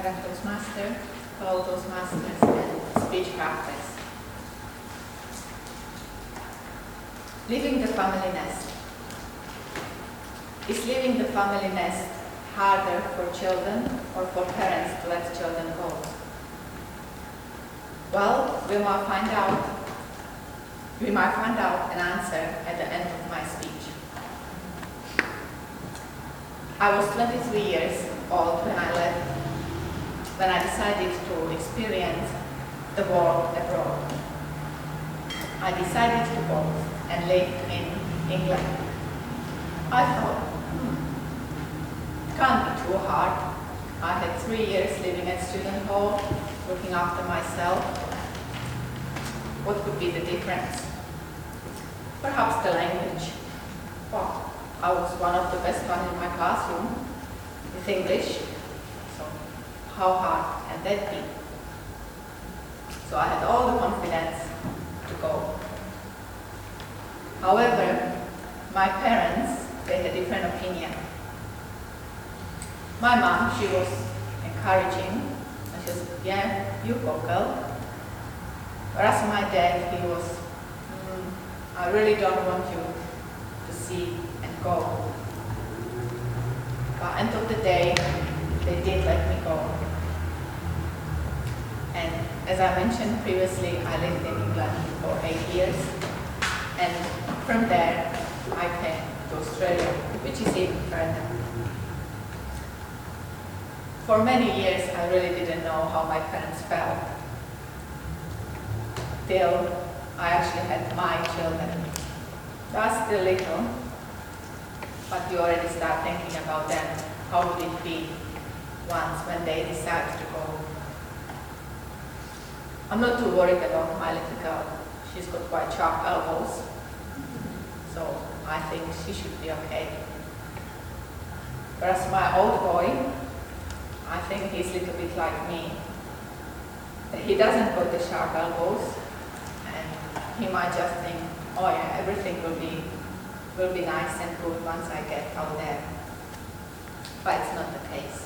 current Toastmaster, fellow Toastmasters, and Speechcrafters. Leaving the family nest. Is leaving the family nest harder for children or for parents to let children go? Well, we might find out an answer at the end of my speech. I was 23 years old when I decided to experience the world abroad. I decided to go and live in England. I thought, it can't be too hard. I had 3 years living at student hall, looking after myself. What could be the difference? Perhaps the language. Well, I was one of the best ones in my classroom with English, so how hard can that be? So I had all the confidence to go. However, my parents, they had a different opinion. My mom, she was encouraging, and she said, yeah, you go, girl. Whereas my dad, he was, I really don't want you to see and go. But end of the day, they did let me go. And as I mentioned previously, I lived in England for 8 years. And from there, I came to Australia, which is even further. For many years, I really didn't know how my parents felt, till I actually had my children. They are still little, but you already start thinking about them. How would it be once when they decide to go? I'm not too worried about my little girl. She's got quite sharp elbows, so I think she should be okay. Whereas my old boy, I think he's a little bit like me. He doesn't got the sharp elbows, and he might just think, oh yeah, everything will be nice and good once I get out there. But it's not the case.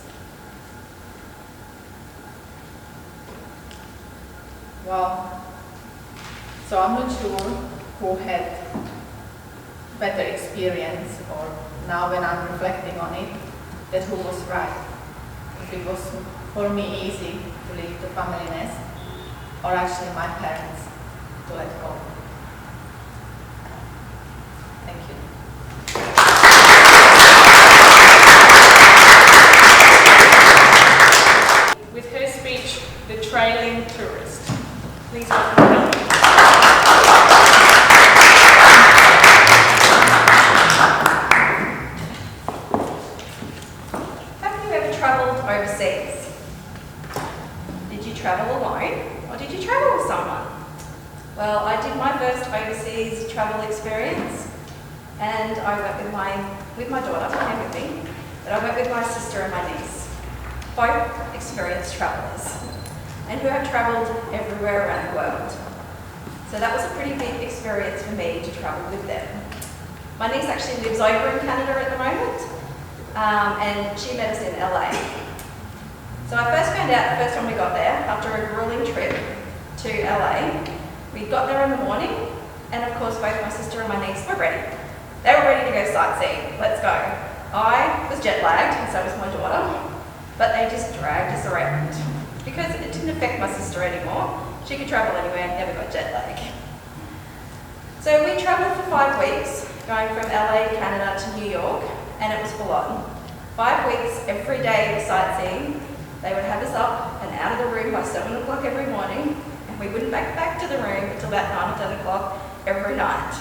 Well, so I'm not sure who had better experience, or now when I'm reflecting on it, that who was right. If it was for me easy to leave the family nest, or actually my parents to let go. Thank you. With her speech, The Trailing Tourist. Please welcome her. Have you ever travelled overseas? Did you travel alone, or did you travel with someone? Well, I did my first overseas travel experience, and I went with my daughter, who came with me, but I went with my sister and my niece, both experienced travellers, and who have travelled everywhere around the world. So that was a pretty big experience for me to travel with them. My niece actually lives over in Canada at the moment, and she met us in LA. So I first found out the first time we got there, after a grueling trip to LA. We got there in the morning, and of course both my sister and my niece were ready. They were ready to go sightseeing. Let's go. I was jet lagged, and so was my daughter, but they just dragged us around because it didn't affect my sister anymore. She could travel anywhere, never got jet lag. So we travelled for 5 weeks, going from LA, Canada to New York, and it was full on. 5 weeks, every day was sightseeing. They would have us up and out of the room by 7 o'clock every morning, and we wouldn't back to the room until about 9 or 10 o'clock every night.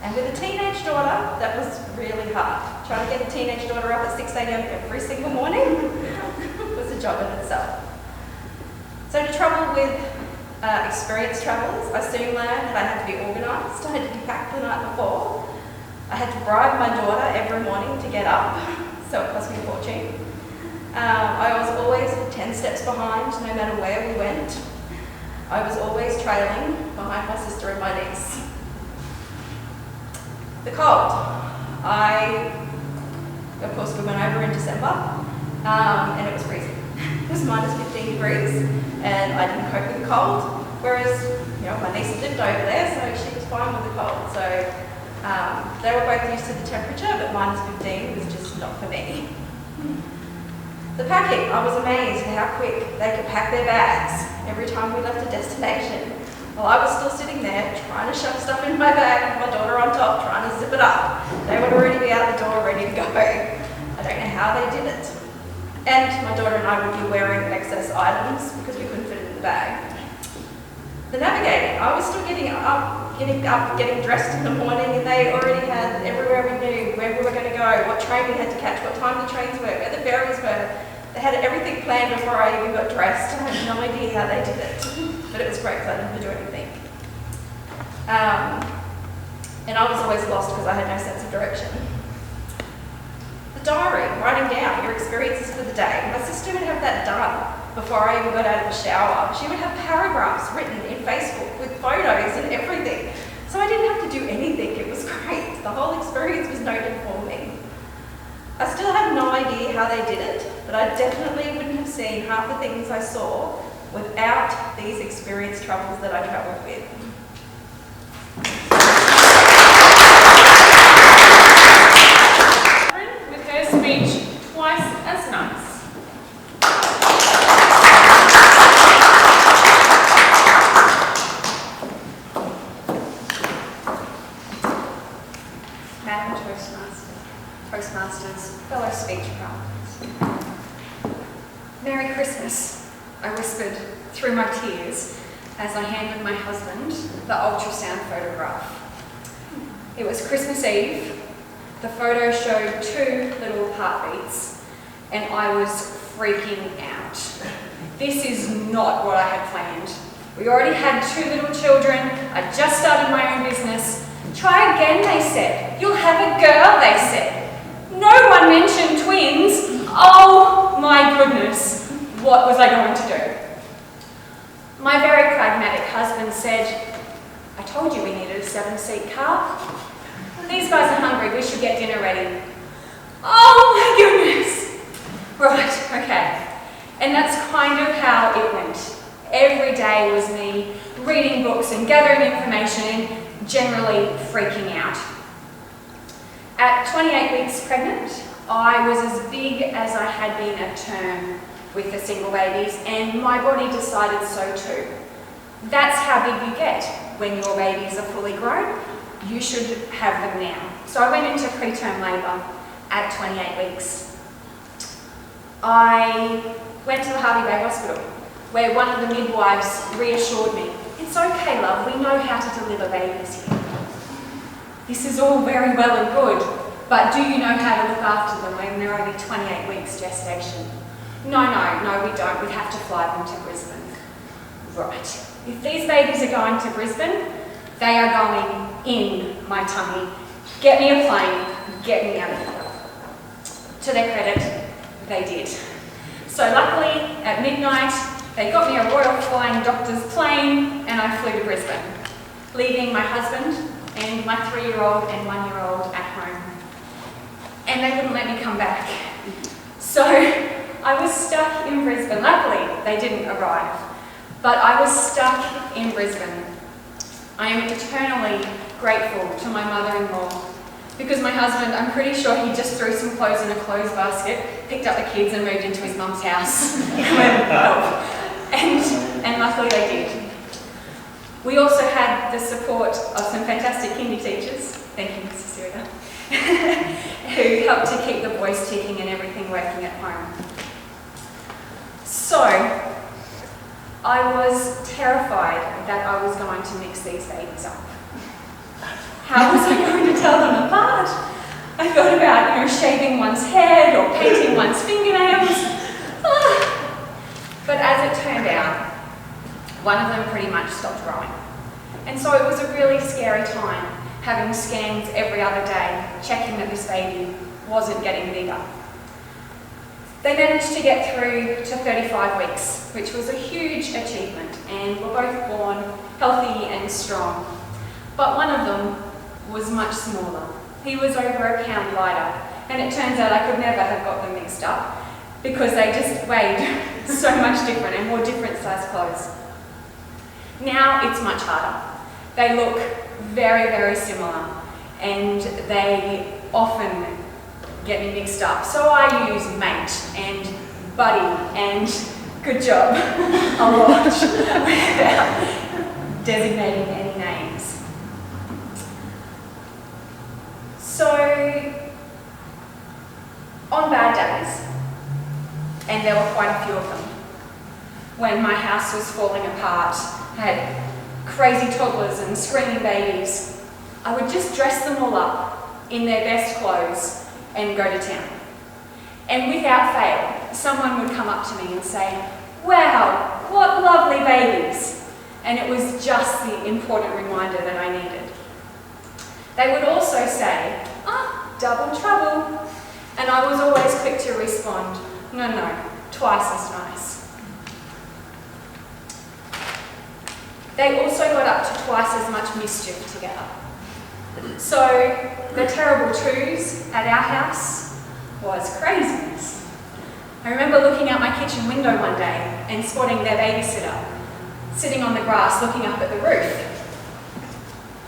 And with a teenage daughter, that was really hard. Trying to get a teenage daughter up at 6 a.m. every single morning was a job in itself. So to travel with experienced travellers, I soon learned that I had to be organised. I had to be packed the night before. I had to bribe my daughter every morning to get up, so it cost me a fortune. I was always 10 steps behind, no matter where we went. I was always trailing behind my sister and my niece. The cold. Of course, we went over in December, and it was freezing. It was minus 15 degrees and I didn't cope with the cold, whereas my niece lived over there, so she was fine with the cold. So they were both used to the temperature, but minus 15 was just not for me. The packing, I was amazed at how quick they could pack their bags every time we left a destination. While I was still sitting there trying to shove stuff in my bag with my daughter on top, trying to zip it up, they would already be out the door ready to go. I don't know how they did it. And my daughter and I would be wearing excess items because we couldn't fit it in the bag. The navigating, I was still getting dressed in the morning, and they already had everywhere we knew, where we were going to go, what train we had to catch, what time the trains were, where the ferries were. They had everything planned before I even got dressed. I had no idea how they did it, but it was great because I didn't have to do anything. And I was always lost because I had no sense of direction. The diary, writing down your experiences for the day. My sister would have that done before I even got out of the shower. She would have paragraphs written in Facebook with photos and everything. So I didn't have to do anything. It was great. The whole experience was noted for me. I still have no idea how they did it, but I definitely wouldn't have seen half the things I saw without these experience troubles that I travelled with. With her speech twice as nice. Madam Toastmasters, fellow Speechcrafters. Merry Christmas, I whispered through my tears as I handed my husband the ultrasound photograph. It was Christmas Eve. The photo showed 2 little heartbeats, and I was freaking out. This is not what I had planned. We already had 2 little children. I just started my own business. Try again, they said. You'll have a girl, they said. No one mentioned twins. Oh my goodness, what was I going to do? My very pragmatic husband said, I told you we needed a 7-seat car. These guys are hungry, we should get dinner ready. Oh my goodness. Right, okay. And that's kind of how it went. Every day was me reading books and gathering information and generally freaking out. At 28 weeks pregnant, I was as big as I had been at term with the single babies, and my body decided so too. That's how big you get when your babies are fully grown. You should have them now. So I went into preterm labour at 28 weeks. I went to the Harvey Bay Hospital, where one of the midwives reassured me, it's okay, love, we know how to deliver babies here. This is all very well and good, but do you know how to look after them when they're only 28 weeks gestation? No, we don't. We have to fly them to Brisbane. Right. If these babies are going to Brisbane, they are going in my tummy. Get me a plane, get me out of here. To their credit, they did. So luckily, at midnight, they got me a Royal Flying Doctor's plane and I flew to Brisbane, leaving my husband and my 3-year-old and 1-year-old at home. And they wouldn't let me come back. So I was stuck in Brisbane. Luckily, they didn't arrive, but I was stuck in Brisbane. I am eternally grateful to my mother-in-law because my husband, I'm pretty sure he just threw some clothes in a clothes basket, picked up the kids and moved into his mum's house. And luckily they did. We also had the support of some fantastic kindy teachers, thank you Mrs. Syria, who helped to keep the boys ticking and everything working at home. So, I was terrified that I was going to mix these babies up. How was I going to tell them apart? I thought about, shaving one's head or painting one's fingernails. But as it turned out, one of them pretty much stopped growing. And so it was a really scary time, having scans every other day, checking that this baby wasn't getting bigger. They managed to get through to 35 weeks, which was a huge achievement, and were both born healthy and strong. But one of them was much smaller. He was over a pound lighter, and it turns out I could never have got them mixed up because they just weighed so much different and wore different size clothes. Now it's much harder. They look very, very similar and they often get me mixed up. So I use mate and buddy and good job a lot without designating any names. So on bad days, and there were quite a few of them, when my house was falling apart, had crazy toddlers and screaming babies, I would just dress them all up in their best clothes and go to town. And without fail, someone would come up to me and say, "Wow, what lovely babies." And it was just the important reminder that I needed. They would also say, "Ah, double trouble." And I was always quick to respond, "No, no, twice as nice." They also got up to twice as much mischief together. So the terrible twos at our house was craziness. I remember looking out my kitchen window one day and spotting their babysitter sitting on the grass looking up at the roof.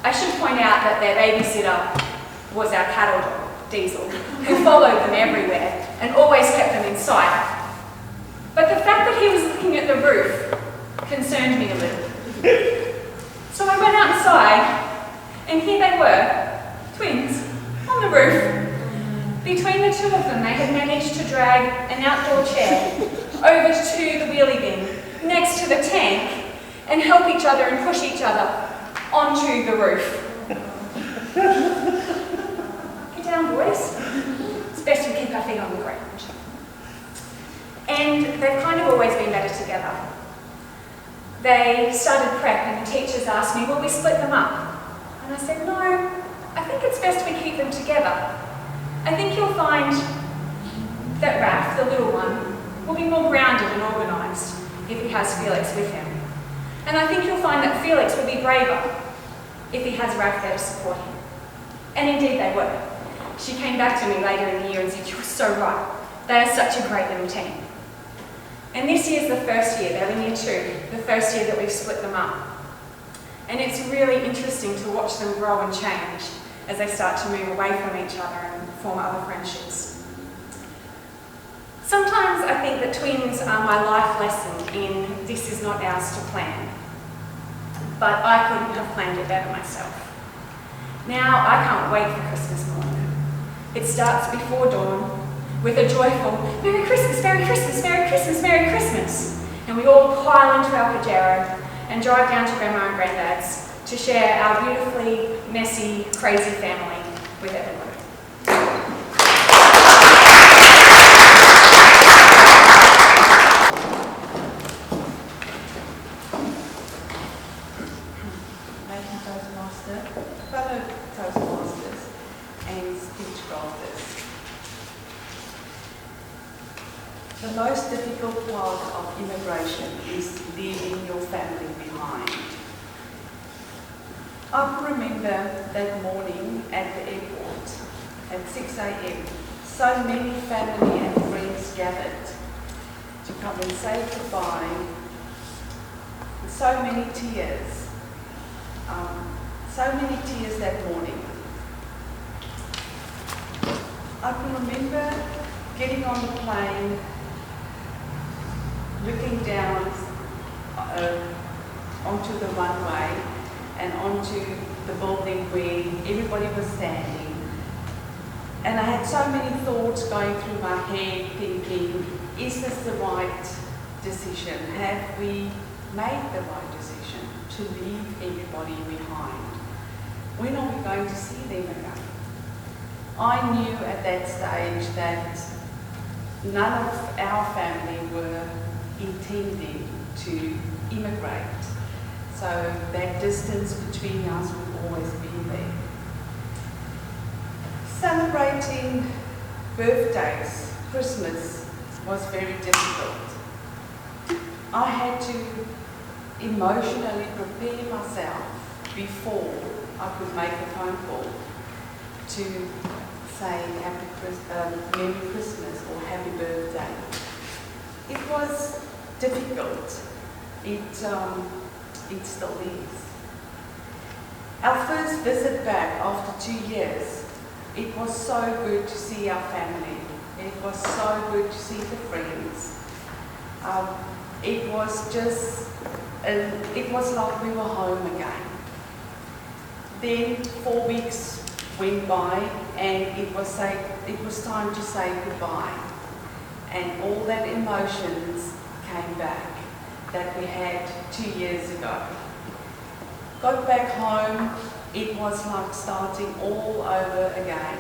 I should point out that their babysitter was our cattle dog, Diesel, who followed them everywhere and always kept them in sight. But the fact that he was looking at the roof concerned me a little. So I went outside and here they were, twins, on the roof. Between the two of them, they had managed to drag an outdoor chair over to the wheelie bin next to the tank and help each other and push each other onto the roof. Get down, boys. It's best we keep our feet on the ground. And they've kind of always been better together. They started prep and the teachers asked me, "Will we split them up?" And I said, "No, I think it's best we keep them together. I think you'll find that Raph, the little one, will be more grounded and organised if he has Felix with him. And I think you'll find that Felix will be braver if he has Raph there to support him." And indeed they were. She came back to me later in the year and said, "You were so right. They are such a great little team." And this year's the first year, they're in year 2, the first year that we've split them up. And it's really interesting to watch them grow and change as they start to move away from each other and form other friendships. Sometimes I think that twins are my life lesson in this is not ours to plan. But I couldn't have planned it better myself. Now I can't wait for Christmas morning. It starts before dawn with a joyful "Merry Christmas, Merry Christmas, Merry Christmas, Merry Christmas." And we all pile into our Pajero and drive down to Grandma and Granddad's to share our beautifully messy, crazy family with everyone. Making Toastmaster, fellow Toastmasters and Speechcrafters. The most difficult part of immigration is leaving your family behind. I can remember that morning at the airport at 6 a.m. So many family and friends gathered to come and say goodbye. So many tears. That morning. I can remember getting on the plane, looking down onto the runway and onto the building where everybody was standing. And I had so many thoughts going through my head thinking, is this the right decision? Have we made the right decision to leave everybody behind? When are we going to see them again? I knew at that stage that none of our family were intending to immigrate. So that distance between us would always be there. Celebrating birthdays, Christmas, was very difficult. I had to emotionally prepare myself before I could make a phone call to say Merry Christmas or Happy Birthday. It was difficult. It still is. Our first visit back after 2 years, it was so good to see our family. It was so good to see the friends. It was just, it was like we were home again. Then 4 weeks went by and it was time to say goodbye. And all that emotions came back that we had 2 years ago. Got back home, it was like starting all over again.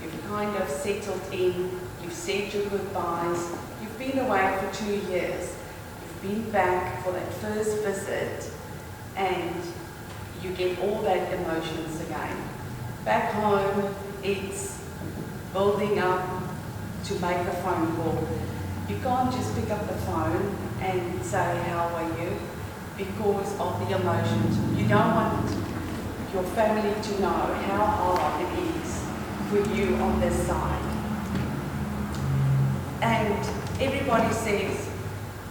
You've kind of settled in, you've said your goodbyes, you've been away for 2 years, you've been back for that first visit, and you get all that emotions again. Back home, it's building up to make a phone call. You can't just pick up the phone and say, how are you? Because of the emotions. You don't want your family to know how hard it is for you on this side. And everybody says,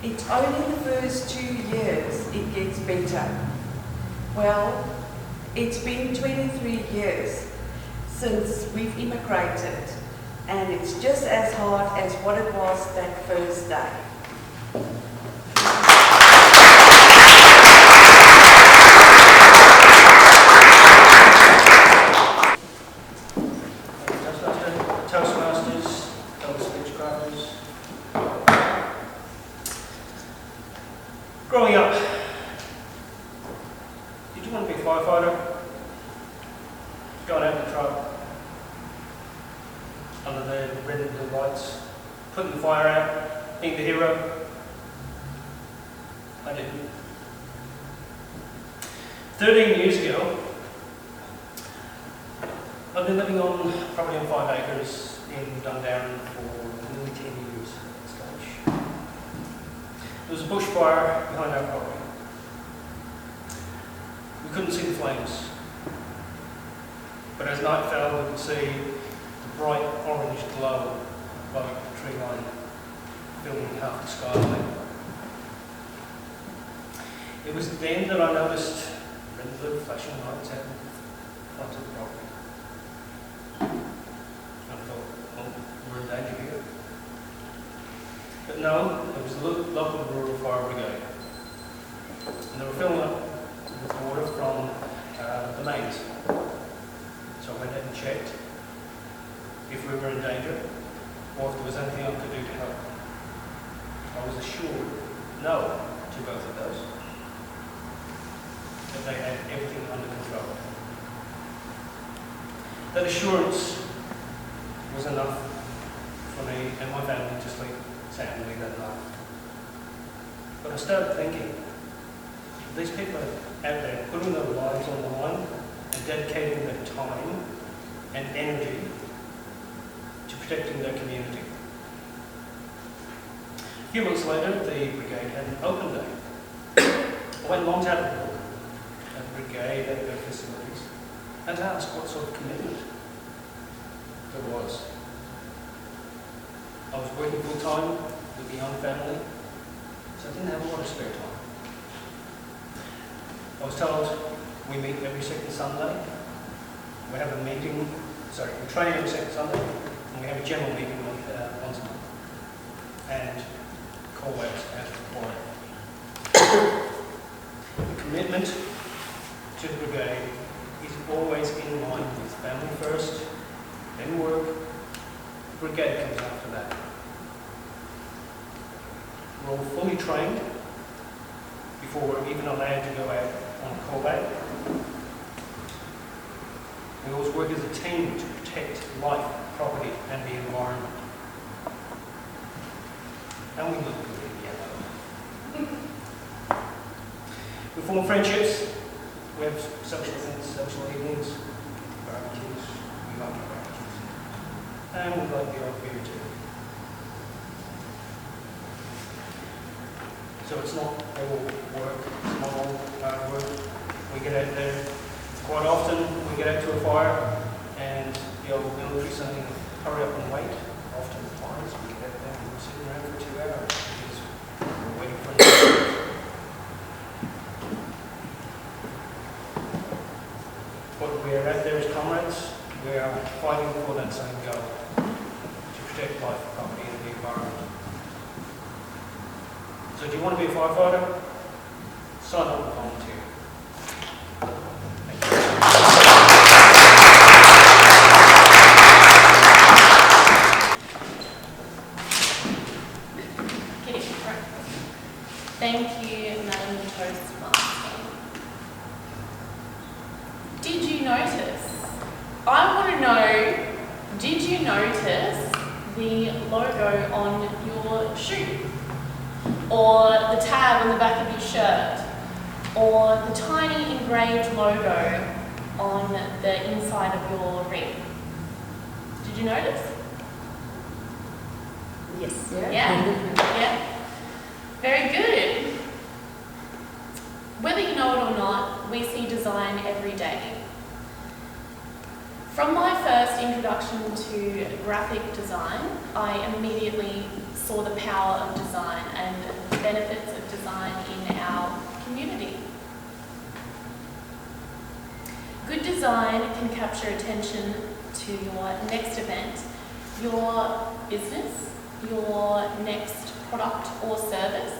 it's only the first 2 years it gets better. Well, it's been 23 years since we've immigrated, and it's just as hard as what it was that first day. Toastmasters, Speechcrafters. Growing up, did you want to be a firefighter? Going out in the truck, under the red and blue lights, putting the fire out, being the hero? I didn't. 13 years ago, I've been living on property on 5 acres in Dundarren for nearly 10 years at this stage. There was a bushfire behind our property. We couldn't see the flames, but as night fell, we could see the bright orange glow above the tree line, filling half the skyline. It was then that I noticed red and blue flashing lights out in front of the property. I thought, well, we're in danger here. But no, it was the local rural fire brigade. And they were filling up with water from the mains. So I went out and checked if we were in danger or if there was anything I could do to help. I was assured no to both of those, that they had everything under control. That assurance was enough for me and my family to sleep soundly that night. But I started thinking, these people are out there putting their lives on the line and dedicating their time and energy to protecting their community. A few months later, the brigade had an open day. I went along to have a look at the brigade, at their facilities, and to ask what sort of commitment there was. I was working full time with a young family, so I didn't have a lot of spare time. I was told we meet every second Sunday. We have a meeting, we train every second Sunday, and we have a general meeting once a month. And call outs as required. The commitment to the brigade is always in line with family first, then work. The brigade comes after that. We're all fully trained before we're even allowed to go out on call back. We always work as a team to protect life, property and the environment. And we look good in yellow. We form friendships. We have social events, social evenings, barbecues. We like barbecues. And we like the odd beer too. So it's not all work, it's not all hard work. We get out there. Quite often we get out to a fire and the old military saying, hurry up and wait. Often times we get out there and we're sitting around for 2 hours because we're waiting for fighting for that same goal, to protect life, property and the environment. So do you want to be a firefighter? Sign up and volunteer. Thank you. Thank you, Madam Toastmaster. Did you notice? I want to know, did you notice the logo on your shoe? Or the tab on the back of your shirt? Or the tiny engraved logo on the inside of your ring? Did you notice? Yes. Yeah? Yeah? Very good. Whether you know it or not, we see design every day. From my first introduction to graphic design, I immediately saw the power of design and the benefits of design in our community. Good design can capture attention to your next event, your business, your next product or service,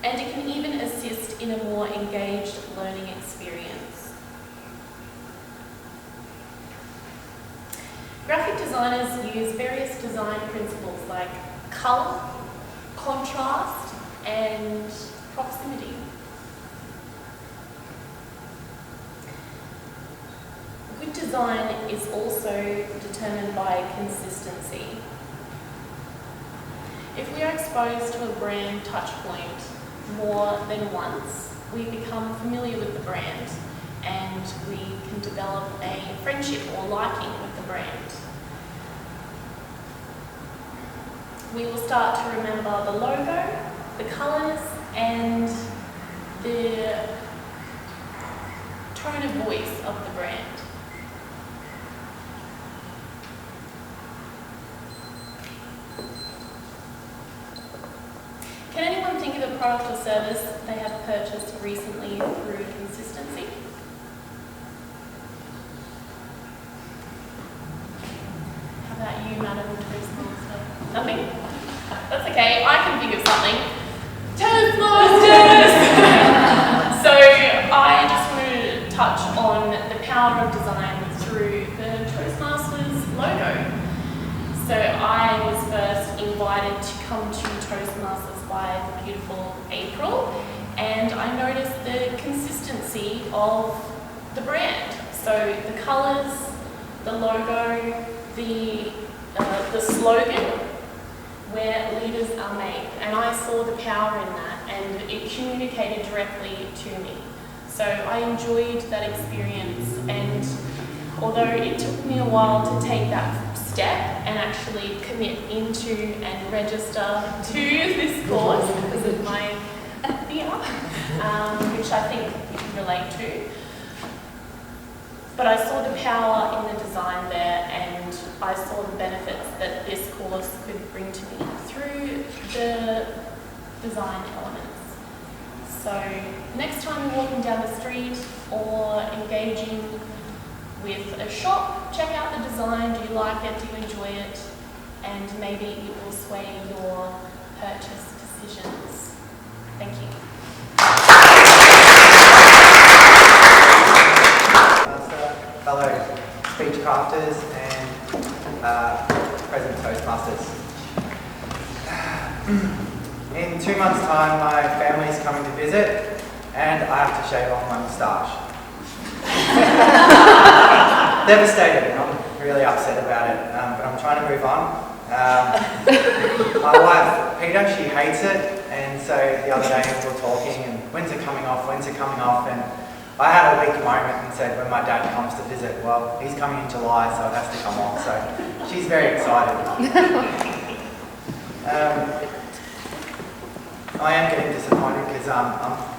and it can even assist in a more engaged learning experience. Graphic designers use various design principles like colour, contrast, and proximity. Good design is also determined by consistency. If we are exposed to a brand touchpoint more than once, we become familiar with the brand and we can develop a friendship or liking with the brand. We will start to remember the logo, the colours, and the tone of voice of the brand. Can anyone think of a product or service they have purchased recently through consistency? How about you, Madam Toastmaster? Nothing? That's okay, I can think of something. Toastmasters! So I just wanted to touch on the power of design through the Toastmasters logo. So I was first invited to come to Toastmasters by the beautiful April, and I noticed the consistency of the brand. So the colours, the logo, the slogan, where leaders are made, and I saw the power in that, and it communicated directly to me. So I enjoyed that experience, and although it took me a while to take that step and actually commit into and register to this course because of my fear, which I think you can relate to. But I saw the power in the design there, and I saw the benefits that this course could bring to me through the design elements. So next time you're walking down the street or engaging with a shop, check out the design. Do you like it? Do you enjoy it? And maybe it will sway your purchase decisions. Thank you. Fellow Speechcrafters and present Toastmasters. In 2 months' time, my family is coming to visit, and I have to shave off my moustache. Devastated. I'm really upset about it, but I'm trying to move on. My wife, Peter, she hates it, and so the other day we were talking, and when's it coming off, and I had a weak moment and said, when my dad comes to visit, well, he's coming in July, so it has to come off, so she's very excited. I am getting disappointed because I'm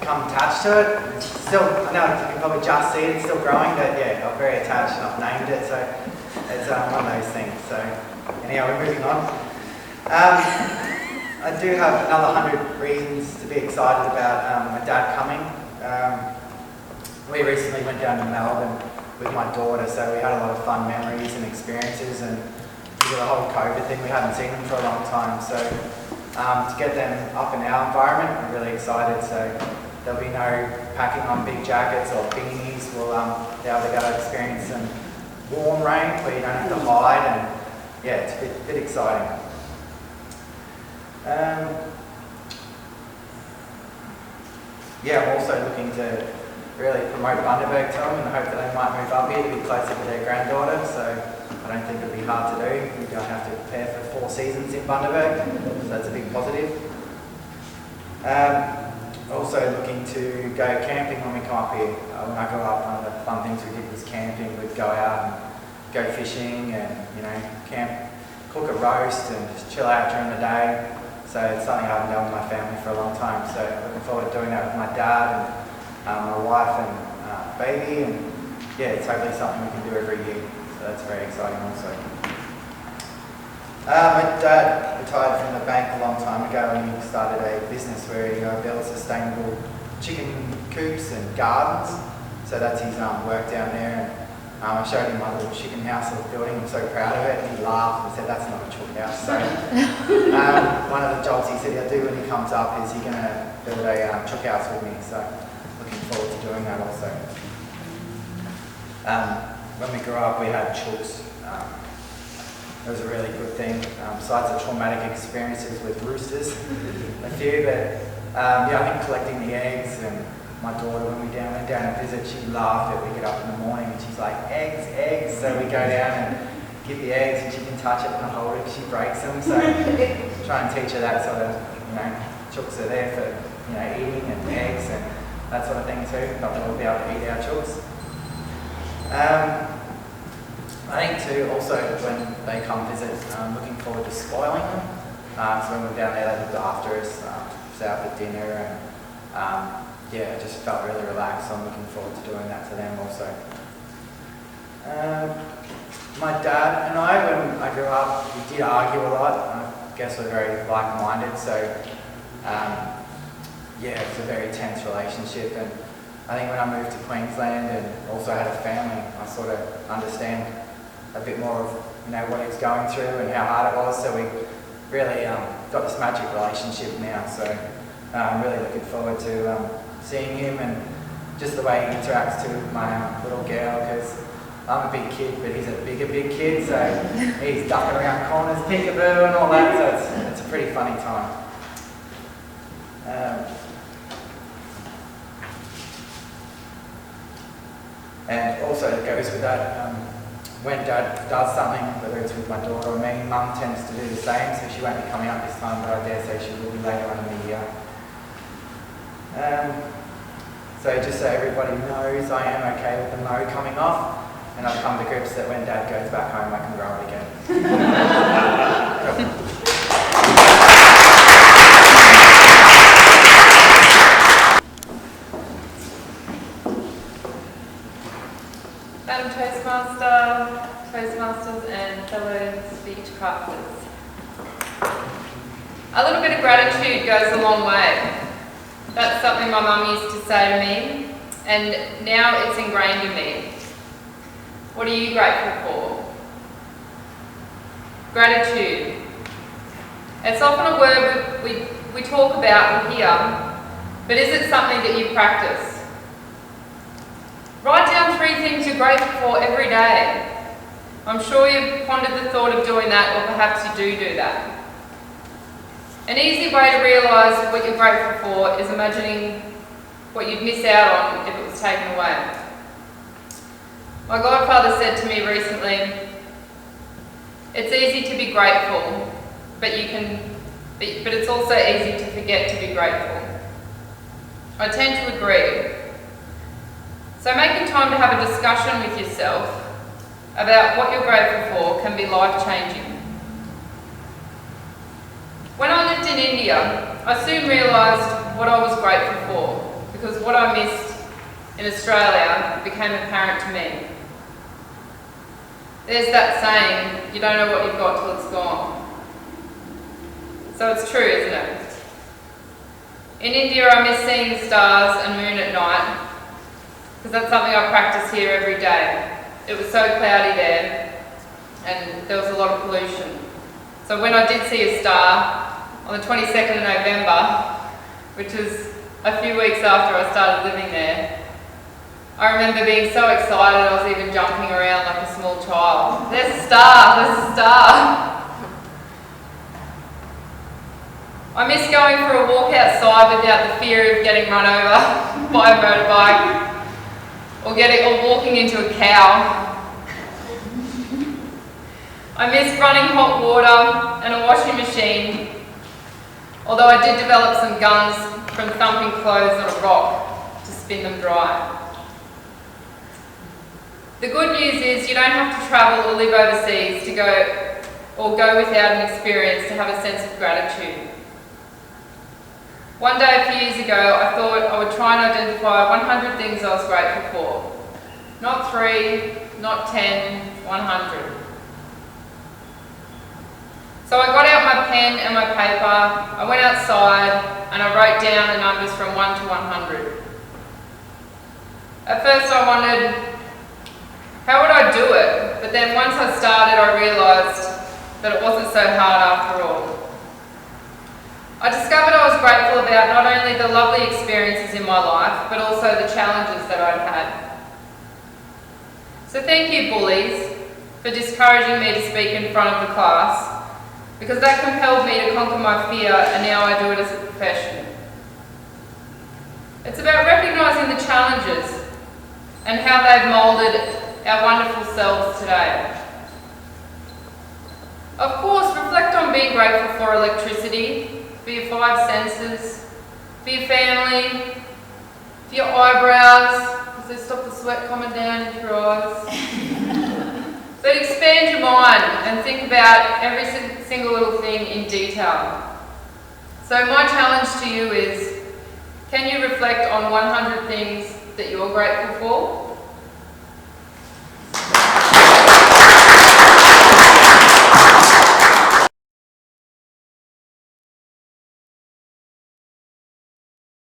become attached to it. It's still, I know you can probably just see it, it's still growing, but yeah, I'm very attached and I've named it, so it's one of those things. So anyhow, we're moving on. I do have another 100 reasons to be excited about my dad coming. We recently went down to Melbourne with my daughter, so we had a lot of fun memories and experiences, and because of the whole COVID thing, we hadn't seen them for a long time, so to get them up in our environment, I'm really excited. So there'll be no packing on big jackets or beanies. We'll be able to go experience some warm rain where you don't have to hide, and yeah, it's a bit exciting. Yeah, I'm also looking to really promote Bundaberg to them and hope that they might move up here to be closer to their granddaughter, so I don't think it'll be hard to do. We don't have to prepare for 4 seasons in Bundaberg, so that's a big positive. Also looking to go camping when we come up here. When I grew up, one of the fun things we did was camping. We'd go out and go fishing and, you know, camp, cook a roast and just chill out during the day. So it's something I haven't done with my family for a long time. So looking forward to doing that with my dad and my wife and baby. And yeah, it's hopefully something we can do every year. So that's very exciting also. My dad retired from the bank a long time ago, and he started a business where he builds sustainable chicken coops and gardens. So that's his work down there. And I showed him my little chicken house I was building. I'm so proud of it. And he laughed and said, "That's not a chook house." So one of the jobs he said he'll do when he comes up is he's going to build a chook house with me. So looking forward to doing that also. When we grew up, we had chooks. It was a really good thing, besides the traumatic experiences with roosters, a few, but yeah, I think collecting the eggs, and my daughter, when we went down to visit, she laughed that we get up in the morning and she's like, "Eggs, eggs," so we go down and get the eggs and she can touch it and hold it because she breaks them, so try and teach her that sort of, you know, chooks are there for, you know, eating and eggs and that sort of thing too, not that we'll be able to eat our chooks. I think too, also when they come visit, I'm looking forward to spoiling them. So when we were down there, they looked after us, sat out for dinner, and yeah, it just felt really relaxed. So I'm looking forward to doing that to them also. My dad and I, when I grew up, we did argue a lot. I guess we're very like-minded, so yeah, it was a very tense relationship. And I think when I moved to Queensland and also had a family, I sort of understand a bit more of, you know, what he was going through and how hard it was. So we really got this magic relationship now. So I'm really looking forward to seeing him and just the way he interacts too with my little girl, because I'm a big kid, but he's a big kid. So he's ducking around corners, peekaboo and all that. So it's a pretty funny time. And also it goes with that, when Dad does something, whether it's with my daughter or me, Mum tends to do the same, so she won't be coming up this time, but I dare say she will be later on in the year. So just so everybody knows, I am okay with the mo coming off, and I've come to grips that when Dad goes back home, I can grow it again. Madam Toastmasters and fellow Speechcrafters. A little bit of gratitude goes a long way. That's something my mum used to say to me, and now it's ingrained in me. What are you grateful for? Gratitude. It's often a word we talk about and hear, but is it something that you practice? Write down 3 things you're grateful for every day. I'm sure you've pondered the thought of doing that, or perhaps you do that. An easy way to realise what you're grateful for is imagining what you'd miss out on if it was taken away. My godfather said to me recently, "It's easy to be grateful, but it's also easy to forget to be grateful." I tend to agree. So making time to have a discussion with yourself about what you're grateful for can be life-changing. When I lived in India, I soon realised what I was grateful for, because what I missed in Australia became apparent to me. There's that saying, you don't know what you've got till it's gone. So it's true, isn't it? In India, I miss seeing the stars and moon at night, because that's something I practice here every day. it was so cloudy there and there was a lot of pollution. So when I did see a star on the 22nd of November, which was a few weeks after I started living there, I remember being so excited I was even jumping around like a small child. There's a star, there's a star. I miss going for a walk outside without the fear of getting run over by a motorbike or walking into a cow. I miss running hot water and a washing machine, although I did develop some guns from thumping clothes on a rock to spin them dry. The good news is you don't have to travel or live overseas to go without an experience to have a sense of gratitude. One day a few years ago, I thought I would try and identify 100 things I was grateful for. Not 3, not 10, 100. So I got out my pen and my paper, I went outside and I wrote down the numbers from 1 to 100. At first I wondered, how would I do it? But then once I started I realised that it wasn't so hard after all. I discovered I was grateful about not only the lovely experiences in my life, but also the challenges that I'd had. So thank you, bullies, for discouraging me to speak in front of the class, because that compelled me to conquer my fear, and now I do it as a profession. It's about recognising the challenges and how they've moulded our wonderful selves today. Of course, reflect on being grateful for electricity, for your 5 senses, for your family, for your eyebrows, because they stop the sweat coming down into your eyes. But expand your mind and think about every single little thing in detail. So my challenge to you is, can you reflect on 100 things that you're grateful for?